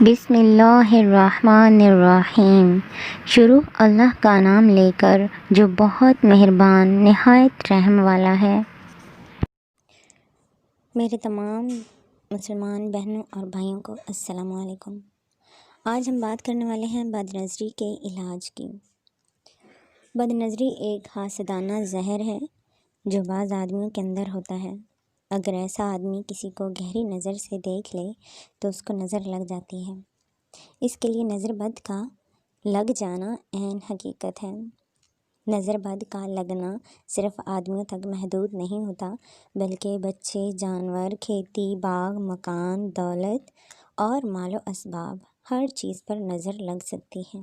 بسم اللہ الرحمن الرحیم۔ شروع اللہ کا نام لے کر جو بہت مہربان نہایت رحم والا ہے۔ میرے تمام مسلمان بہنوں اور بھائیوں کو السلام علیکم۔ آج ہم بات کرنے والے ہیں بد نظری کے علاج کی۔ بد نظری ایک حاسدانہ زہر ہے جو بعض آدمیوں کے اندر ہوتا ہے۔ اگر ایسا آدمی کسی کو گہری نظر سے دیکھ لے تو اس کو نظر لگ جاتی ہے۔ اس کے لیے نظر بد کا لگ جانا عین حقیقت ہے۔ نظر بد کا لگنا صرف آدمیوں تک محدود نہیں ہوتا، بلکہ بچے، جانور، کھیتی باغ، مکان، دولت اور مال و اسباب، ہر چیز پر نظر لگ سکتی ہے۔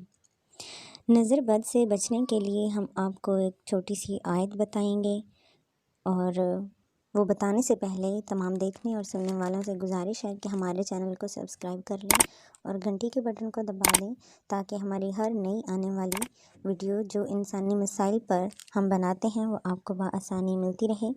نظر بد سے بچنے کے لیے ہم آپ کو ایک چھوٹی سی آیت بتائیں گے، اور وہ بتانے سے پہلے تمام دیکھنے اور سننے والوں سے گزارش ہے کہ ہمارے چینل کو سبسکرائب کر لیں اور گھنٹی کے بٹن کو دبا دیں تاکہ ہماری ہر نئی آنے والی ویڈیو جو انسانی مسائل پر ہم بناتے ہیں وہ آپ کو بآسانی ملتی رہے۔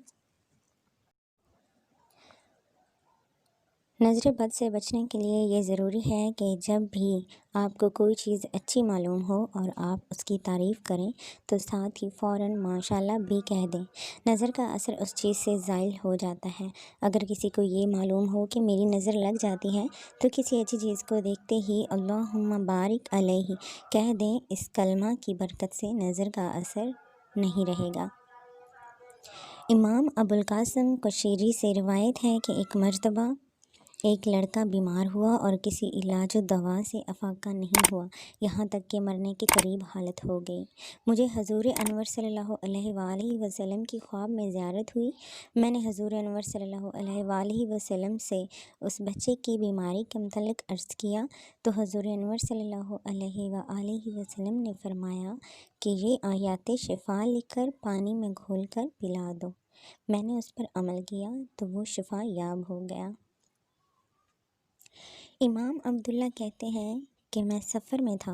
نظر بد سے بچنے کے لیے یہ ضروری ہے کہ جب بھی آپ کو کوئی چیز اچھی معلوم ہو اور آپ اس کی تعریف کریں تو ساتھ ہی فوراً ماشاءاللہ بھی کہہ دیں۔ نظر کا اثر اس چیز سے زائل ہو جاتا ہے۔ اگر کسی کو یہ معلوم ہو کہ میری نظر لگ جاتی ہے تو کسی اچھی چیز کو دیکھتے ہی اللہم بارک علیہ کہہ دیں۔ اس کلمہ کی برکت سے نظر کا اثر نہیں رہے گا۔ امام ابوالقاسم قشیری سے روایت ہے کہ ایک مرتبہ ایک لڑکا بیمار ہوا اور کسی علاج و دوا سے افاقہ نہیں ہوا، یہاں تک کہ مرنے کے قریب حالت ہو گئی۔ مجھے حضور انور صلی اللہ علیہ وآلہ وسلم کی خواب میں زیارت ہوئی۔ میں نے حضور انور صلی اللہ علیہ وآلہ وسلم سے اس بچے کی بیماری کے متعلق عرض کیا تو حضور انور صلی اللہ علیہ وآلہ وسلم نے فرمایا کہ یہ آیات شفا لکھ کر پانی میں گھول کر پلا دو۔ میں نے اس پر عمل کیا تو وہ شفا یاب ہو گیا۔ امام عبداللہ کہتے ہیں کہ میں سفر میں تھا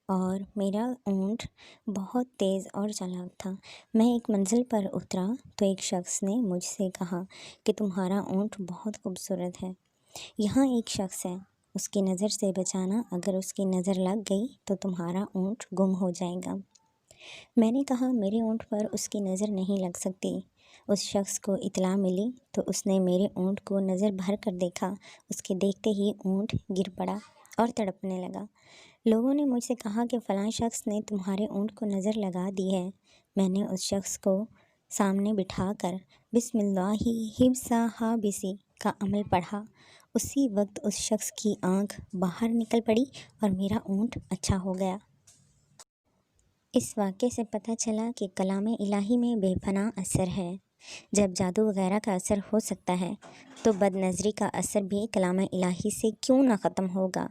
اور میرا اونٹ بہت تیز اور چالاک تھا۔ میں ایک منزل پر اترا تو ایک شخص نے مجھ سے کہا کہ تمہارا اونٹ بہت خوبصورت ہے، یہاں ایک شخص ہے، اس کی نظر سے بچانا، اگر اس کی نظر لگ گئی تو تمہارا اونٹ گم ہو جائے گا۔ میں نے کہا میرے اونٹ پر اس کی نظر نہیں لگ سکتی۔ اس شخص کو اطلاع ملی تو اس نے میرے اونٹ کو نظر بھر کر دیکھا، اس کے دیکھتے ہی اونٹ گر پڑا اور تڑپنے لگا۔ لوگوں نے مجھ سے کہا کہ فلاں شخص نے تمہارے اونٹ کو نظر لگا دی ہے۔ میں نے اس شخص کو سامنے بٹھا کر بسم اللہ حبسا حابسی کا عمل پڑھا۔ اسی وقت اس شخص کی آنکھ باہر نکل پڑی اور میرا اونٹ اچھا ہو گیا۔ اس واقعے سے پتہ چلا کہ کلام الہی میں بے پناہ اثر ہے۔ جب جادو وغیرہ کا اثر ہو سکتا ہے تو بد نظری کا اثر بھی کلام الہی سے کیوں نہ ختم ہوگا۔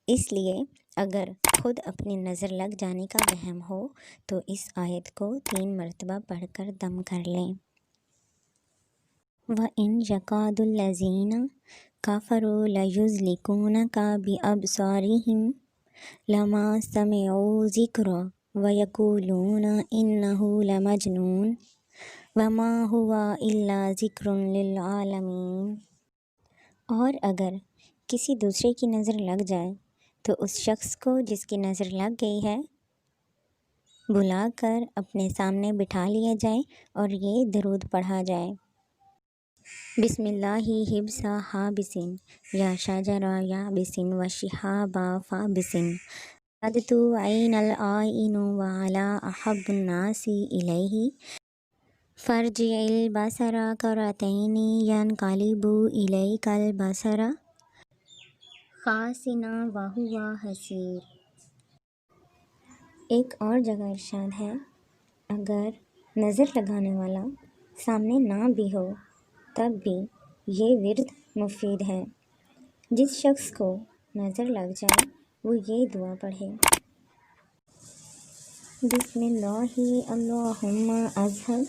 اس لیے اگر خود اپنی نظر لگ جانے کا وہم ہو تو اس آیت کو 3 مرتبہ پڑھ کر دم کر لیں۔ وَإِنْ يَكَادُ الَّذِينَ كَفَرُوا لَيُزْلِقُونَكَ بِأَبْصَارِهِمْ لَمَّا سَمِعُوا الذِّكْرَ وَيَقُولُونَ إِنَّهُ لَمَجْنُونٌ وَمَا هُوَ إِلَّا ذِكْرٌ لِّلْعَالَمِينَ۔ اور اگر کسی دوسرے کی نظر لگ جائے تو اس شخص کو جس کی نظر لگ گئی ہے بلا کر اپنے سامنے بٹھا لیا جائے اور یہ درود پڑھا جائے۔ بسم اللہ حبسا حابسن یا شجرا یابسن وشہابا فابسن قدت عین العائن وعلا احب الناس الیہ فارجع البصر کرتین ینقلب الیک البصر خاسئا وہو حسیر۔ ایک اور جگہ ارشاد ہے اگر نظر لگانے والا سامنے نہ بھی ہو تب بھی یہ ورد مفید ہے۔ جس شخص کو نظر لگ جائے وہ یہ دعا پڑھے، بسم اللہ اللہم اذھب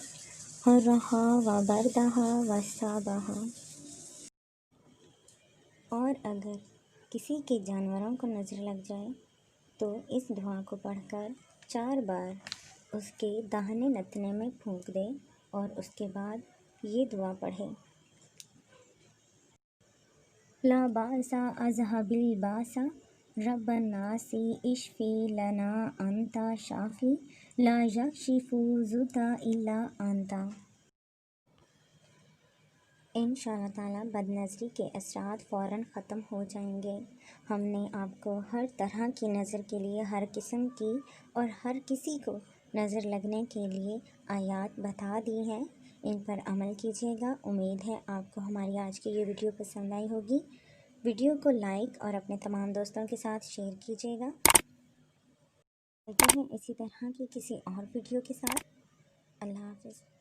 حرھا وبردھا وصبھا۔ اور اگر کسی کے جانوروں کو نظر لگ جائے تو اس دعا کو پڑھ کر 4 بار اس کے داہنے نتنے میں پھونک دے اور اس کے بعد یہ دعا پڑھے، لا باسا اذهب الباسا رب الناس اشفی لنا انت شافی لا یکشف الضر الا انت۔ انشاءاللہ تعالیٰ بد نظری کے اثرات فوراً ختم ہو جائیں گے۔ ہم نے آپ کو ہر طرح کی نظر کے لیے، ہر قسم کی اور ہر کسی کو نظر لگنے کے لیے آیات بتا دی ہیں، ان پر عمل کیجیے گا۔ امید ہے آپ کو ہماری آج کی یہ ویڈیو پسند آئی ہوگی۔ ویڈیو کو لائک اور اپنے تمام دوستوں کے ساتھ شیئر کیجیے گا۔ ملتے ہیں اسی طرح کی کسی اور ویڈیو کے ساتھ۔ اللہ حافظ۔